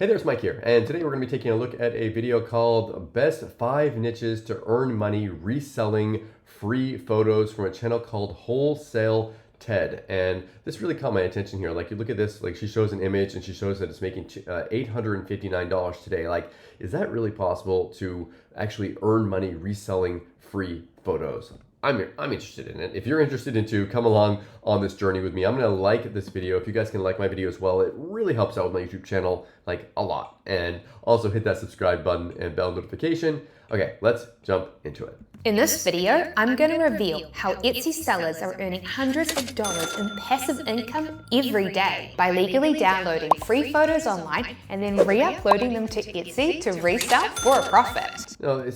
Hey there, it's Mike here, and today we're going to be taking a look at a video called Best 5 Niches to Earn Money Reselling Free Photos from a channel called Wholesale TED. And this really caught my attention here. Like, you look at this, like she shows an image and she shows that it's making $859 today. Like, is that really possible to actually earn money reselling free photos? I'm interested in it. If you're interested in too, come along on this journey with me. I'm gonna like this video. If you guys can like my video as well, it really helps out with my YouTube channel like a lot. And also hit that subscribe button and bell notification. Okay, let's jump into it. In this video, I'm going to reveal how Etsy sellers are earning hundreds of dollars in passive income every day by legally downloading free photos online and then re-uploading them to Etsy to resell for a profit. No,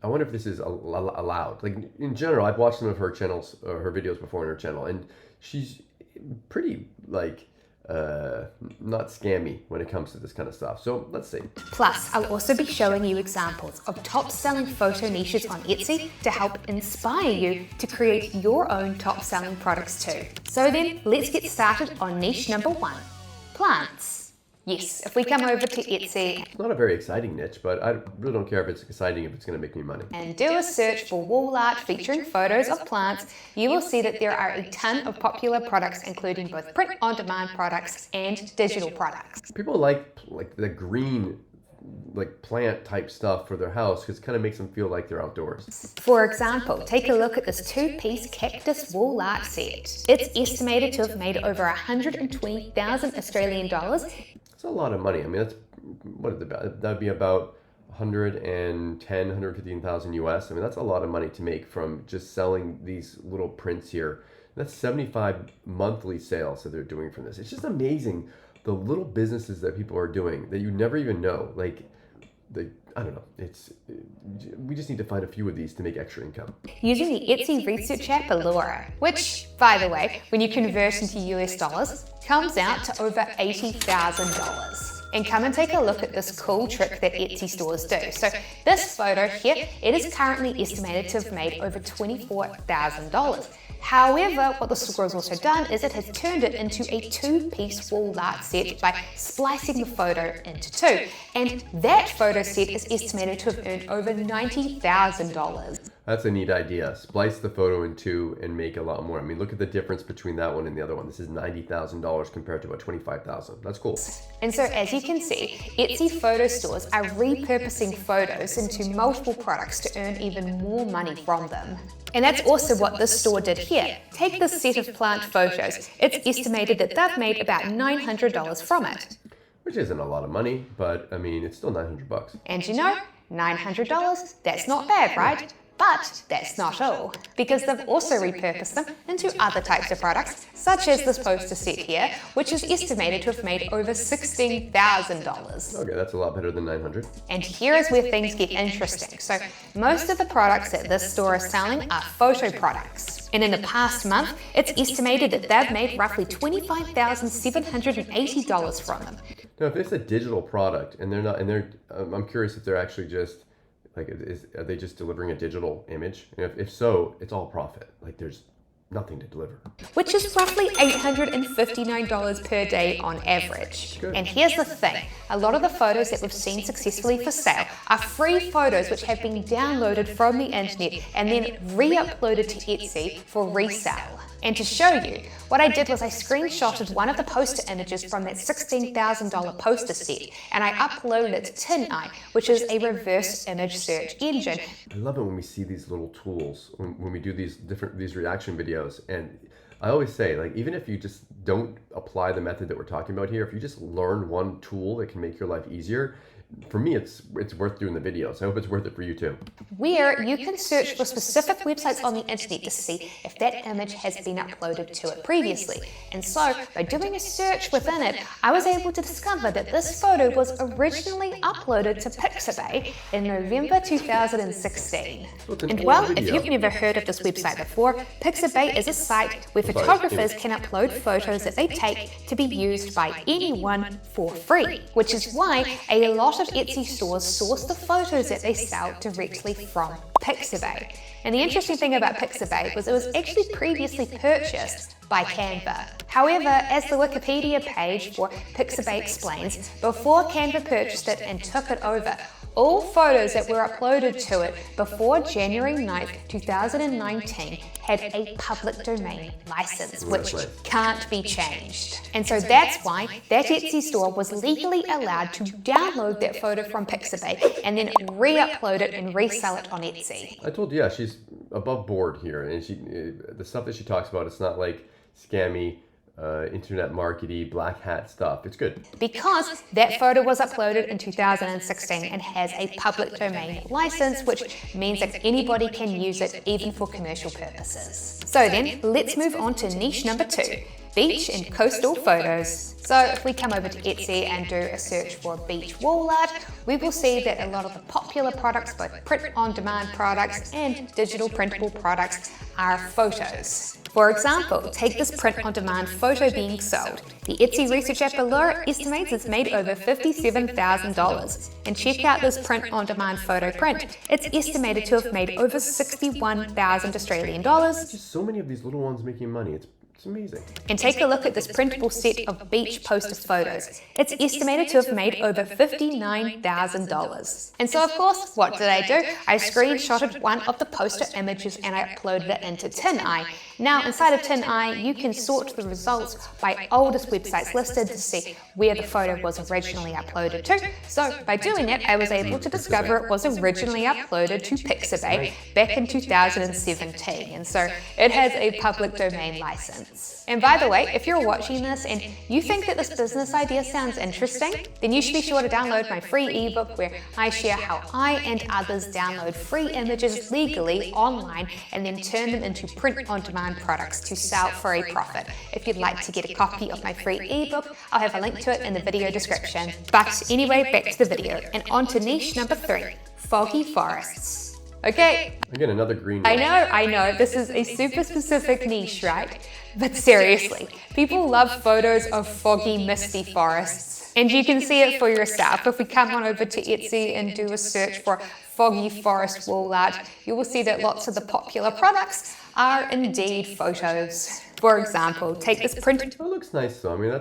I wonder if this is allowed. Like, in general, I've watched some of her channels, or her videos before on her channel, and she's pretty, like, not scammy when it comes to this kind of stuff. So let's see. Plus, I'll also be showing you examples of top-selling photo niches on Etsy to help inspire you to create your own top-selling products too. So then, let's get started on niche number 1, plants. Yes, if we come over to Etsy, It's not a very exciting niche, but I really don't care if it's exciting if it's going to make me money. and do a search for wall art featuring photos of plants, you will see that there are a ton of popular products, including both print-on-demand products and digital products. People like the green, like plant type stuff for their house because it kind of makes them feel like they're outdoors. For example, take a look at this 2-piece cactus wall art set. It's estimated to have made over 120,000 Australian dollars. It's a lot of money. I mean, that's what is it about? That'd be about 115,000 US. I mean, that's a lot of money to make from just selling these little prints here. That's 75 monthly sales that they're doing from this. It's just amazing the little businesses that people are doing that you never even know. Like, I don't know. We just need to find a few of these to make extra income. Using the Etsy research app Allura, which, by the way, when you convert into US dollars, comes out to over $80,000. And come and take a look at this cool trick that Etsy stores do. So this photo here, it is currently estimated to have made over $24,000. However, what the store has also done is it has turned it into a 2-piece wall art set by splicing the photo into 2. And that photo set is estimated to have earned over $90,000. That's a neat idea. Splice the photo in 2 and make a lot more. I mean, look at the difference between that one and the other one. This is $90,000 compared to about $25,000. That's cool. And so as you can see, Etsy photo stores are repurposing photos into multiple products to earn even more money from them. And that's also what this store did here. Take this set of plant photos. It's estimated that they've made about $900 from it. Which isn't a lot of money, but I mean, it's still $900. And you know, $900, that's not bad, right? But that's not all, because they've also repurposed them into other types of products, such as this poster set here, which is estimated to have made over $16,000. Okay, that's a lot better than $900. And here is where things get interesting. So most of the products that this store is selling are photo products. And in the past month, it's estimated that they've made roughly $25,780 from them. Now, if it's a digital product and I'm curious if they're actually just, like, are they just delivering a digital image? And if so, it's all profit. Like, there's nothing to deliver. Which is roughly $859 per day on average. Good. And here's the thing, a lot of the photos that we've seen successfully for sale are free photos which have been downloaded from the internet and then re-uploaded to Etsy for resale. And to show you, what I did was I screenshotted one of the poster images from that $16,000 poster set, and I uploaded it to TinEye, which is a reverse image search engine. I love it when we see these little tools, when we do these reaction videos. And I always say, like, even if you just don't apply the method that we're talking about here, if you just learn one tool that can make your life easier, for me, it's worth doing the videos. I hope it's worth it for you too. Where you can search for specific websites on the internet to see if that image has been uploaded to it previously. And so, by doing a search within it, I was able to discover that this photo was originally uploaded to Pixabay in November 2016. And well, if you've never heard of this website before, Pixabay is a site where photographers can upload photos that they take to be used by anyone for free, which is why a lot of of Etsy stores source the photos that they sell directly from Pixabay. And the interesting thing about Pixabay was it was actually previously purchased by Canva. However, as the Wikipedia page for Pixabay explains, before Canva purchased it and took it over, all photos that were uploaded to it before January 9th, 2019 had a public domain license, which can't be changed. And so that's why that Etsy store was legally allowed to download that photo from Pixabay and then re-upload it and resell it on Etsy. I told you, yeah, she's above board here, and the stuff that she talks about, it's not like scammy, internet markety, black hat stuff. It's good. Because that photo was uploaded in 2016 and has a public domain license, which means that anybody can use it even for commercial purposes. So then, let's move on to niche number 2, beach and coastal photos. So if we come over to Etsy and do a search for beach wall art, we will see that a lot of the popular products, both print-on-demand products and digital printable products, are photos. For example, take this print-on-demand photo being sold. The Etsy research app below estimates it's made over $57,000. And check out this print-on-demand photo print. It's estimated to have made over 61,000 Australian dollars. Just so many of these little ones making money. It's amazing. And take a look at this printable set of beach poster photos. It's estimated to have made over $59,000. And so, of course, what did I do? I screenshotted one of the poster images and I uploaded it into TinEye. Now, inside of TinEye, you can sort the results by oldest websites listed to see where the photo was originally uploaded to. So, by doing it, I was able to discover it was originally uploaded to Pixabay back in 2017. And so, it has a public domain license. And by the way, if you're watching this and you think that this business idea sounds interesting, then you should be sure to download my free ebook where I share how I and others download free images legally online and then turn them into print-on-demand products to sell for a profit. If you'd like to get a copy of my free ebook, I'll have a link to it in the video description. But anyway, back to the video and on to niche number 3, foggy forests. Okay. Again, another green one. I know, this is a super specific niche, right? But seriously, people love photos of foggy, misty forests. And you can see it for yourself. If we come on over to Etsy and do a search for foggy forest wall art, you will see that lots of the popular products are indeed photos. For example, take this print. That looks nice though. I mean,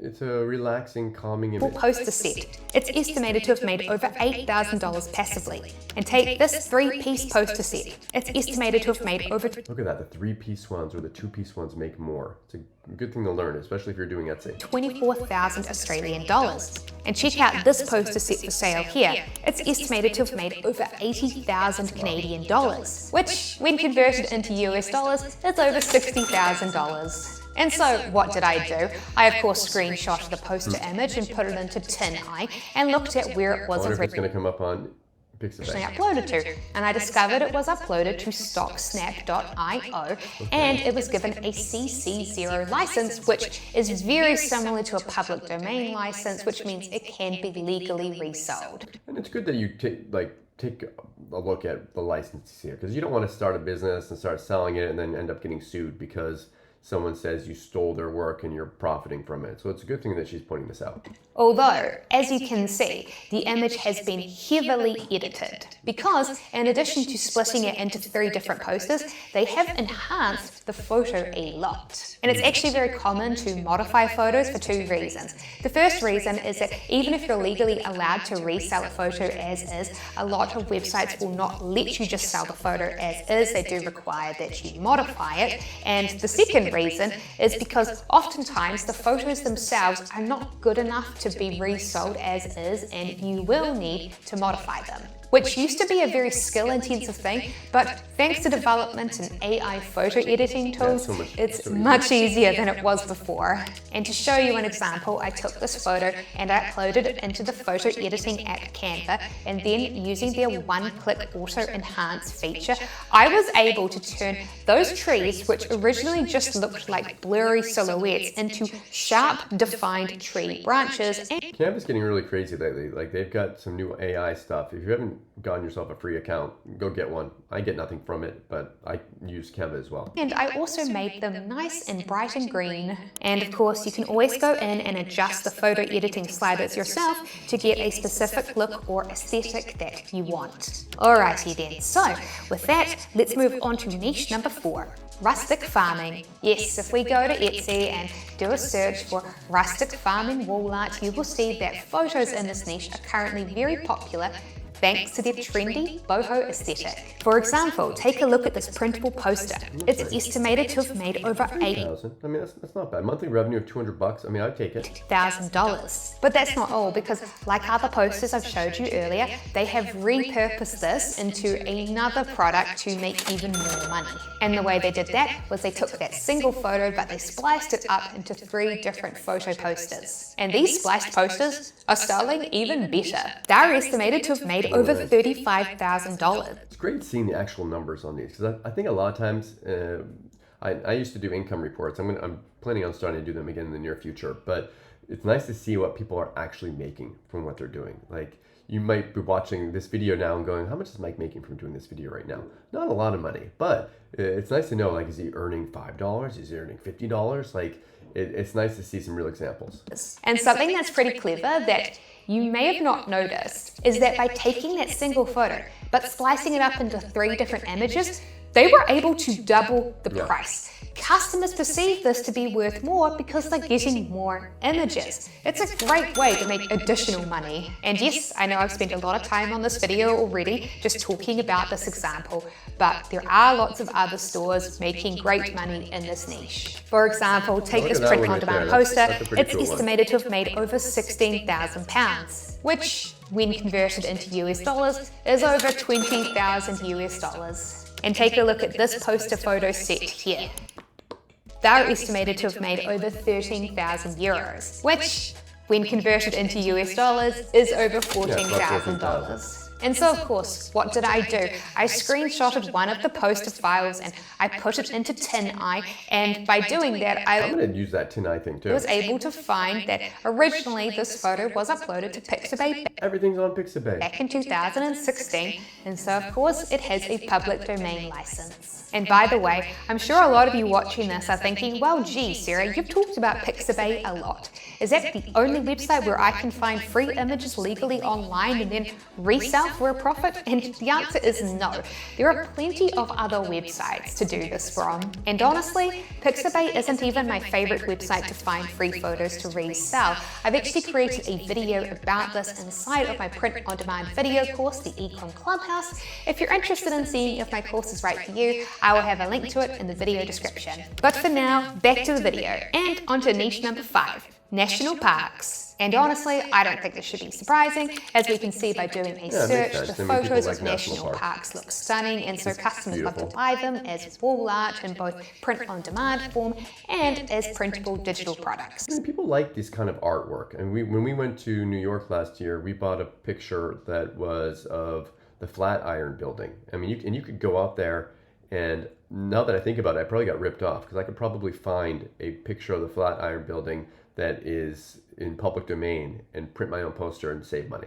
it's a relaxing, calming image. Poster set. It's estimated to have made over $8,000 passively. And take this 3-piece poster set. It's estimated to have made over... Look at that, the 3-piece ones or the 2-piece ones make more. It's a good thing to learn, especially if you're doing Etsy. 24,000 Australian dollars. And check out this poster set for sale here. It's estimated to have made over 80,000 Canadian dollars, which, when converted into US dollars, is over $60,000. And so, what did I do? I, of course, screenshotted the poster image and put it into TinEye and looked at where it was originally come up on Pixabay. Uploaded to, and I discovered it was uploaded to stocksnap.io and it was given a CC0 license, which is very similar to a public domain license, which means it can be legally resold. And it's good that you take a look at the licenses here, because you don't want to start a business and start selling it and then end up getting sued because someone says you stole their work and you're profiting from it. So it's a good thing that she's pointing this out. Although, as you can see, the image has been heavily edited because, in addition to splitting it into 3 different posters, they have enhanced the photo a lot. And it's actually very common to modify photos for 2 reasons. The first reason is that even if you're legally allowed to resell a photo as is, a lot of websites will not let you just sell the photo as is. They do require that you modify it. And the second reason is because oftentimes the photos themselves are not good enough to be resold as is, and you will need to modify them, which used to be a very skill-intensive thing, but thanks to development in AI photo editing tools, it's much easier than it was before. And to show you an example, I took this photo and I uploaded it into the photo editing app Canva, and then using their one-click auto-enhance feature, I was able to turn those trees, which originally just looked like blurry silhouettes, into sharp, defined tree branches. Canva's getting really crazy lately. Like, they've got some new AI stuff. If you haven't haven't gotten yourself a free account, go get one. I get nothing from it, but I use Canva as well. And I also made them nice and bright and green. And of course, you can always go in and adjust the photo editing sliders yourself to get a specific look or aesthetic that you want. Alrighty then, so with that, let's move on to niche number 4. Rustic farming. Yes, if we go to Etsy and do a search for rustic farming wall art, you will see that photos in this niche are currently very popular thanks to their trendy boho aesthetic. For example, take a look at this printable poster. It's estimated to have made over $8,000. I mean, that's not bad. Monthly revenue of $200. I mean, I'd take it. But that's not all, because like other posters I've showed you earlier, they have repurposed this into another product to make even more money. And the way they did that was they took that single photo, but they spliced it up into 3 different photo posters. And these spliced posters are selling even better. They're estimated to have made over $35,000. It's great seeing the actual numbers on these, because I think a lot of times, I used to do income reports. I'm planning on starting to do them again in the near future, but it's nice to see what people are actually making from what they're doing. Like, you might be watching this video now and going, how much is Mike making from doing this video right now? Not a lot of money, but it's nice to know, like, is he earning $5? Is he earning $50? Like, it's nice to see some real examples. And something that's pretty clever that you may have not noticed is that by taking that single photo, but splicing it up into 3 different images, they were able to double the price. Customers perceive this to be worth more because they're getting more images. It's a great way to make additional money. And yes, I know I've spent a lot of time on this video already just talking about this example, but there are lots of other stores making great money in this niche. For example, take this print-on-demand poster. It's estimated to have made over £16,000, which, when converted into US dollars, is over 20,000 US dollars. And take a look at this poster photo set here. They're estimated to have made over 13,000 euros, which, when converted into US dollars, is over $14,000. And so, of course, what did I do? I screenshotted one of the poster files and I put it into TinEye, and by doing that, I'm going to use that TinEye thing too. I was able to find that originally this photo was uploaded to Pixabay. Everything's on Pixabay. Back in 2016, and so of course it has a public domain license. And by the way, I'm sure a lot of you watching this are thinking, well gee Sarah, you've talked about Pixabay a lot. Is that the only website where I can find free images legally online and then resell for a profit? And the answer is no. There are plenty of other websites to do this from. And honestly, Pixabay isn't even my favorite website to find free photos to resell. I've actually created a video about this inside of my print-on-demand video course, the Ecom Clubhouse. If you're interested in seeing if my course is right for you, I will have a link to it in the video description. But for now, back to the video and onto niche number 5, national parks. And honestly, I don't think this should be surprising. As we can see by doing a search, the photos of national parks look stunning, and so customers love to buy them as wall art in both print-on-demand form and as printable digital products. I mean, people like this kind of artwork. And when we went to New York last year, we bought a picture that was of the Flatiron Building. I mean, you could go out there, and now that I think about it, I probably got ripped off, because I could probably find a picture of the Flatiron Building that is in public domain and print my own poster and save money.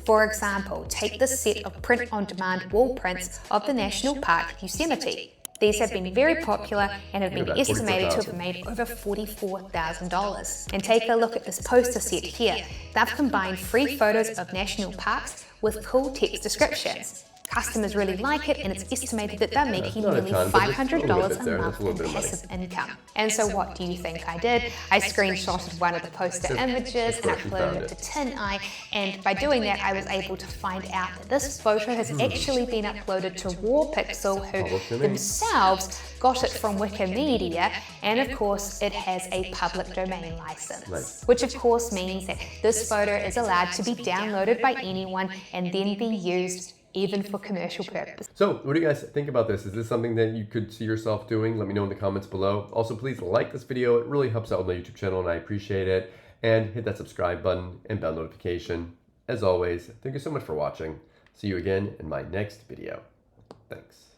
For example, take this set of print-on-demand wall prints of the National Park Yosemite. These have been very popular and have been estimated to have made over $44,000. And take a look at this poster set here. They've combined free photos of national parks with cool text descriptions. Customers really like it, and it's estimated that they're making nearly $500 a month in passive income. And so what do you think I did? I screenshotted one of the poster images and uploaded it to TinEye, and by doing that I was able to find out that this photo has actually been uploaded to Warpixel, who themselves got it from Wikimedia, and of course it has a public domain license, which of course means that this photo is allowed to be downloaded by anyone and then be used even for commercial purposes. So what do you guys think about this? Is this something that you could see yourself doing? Let me know in the comments below. Also, please like this video. It really helps out with my YouTube channel and I appreciate it. And hit that subscribe button and bell notification. As always, thank you so much for watching. See you again in my next video. Thanks.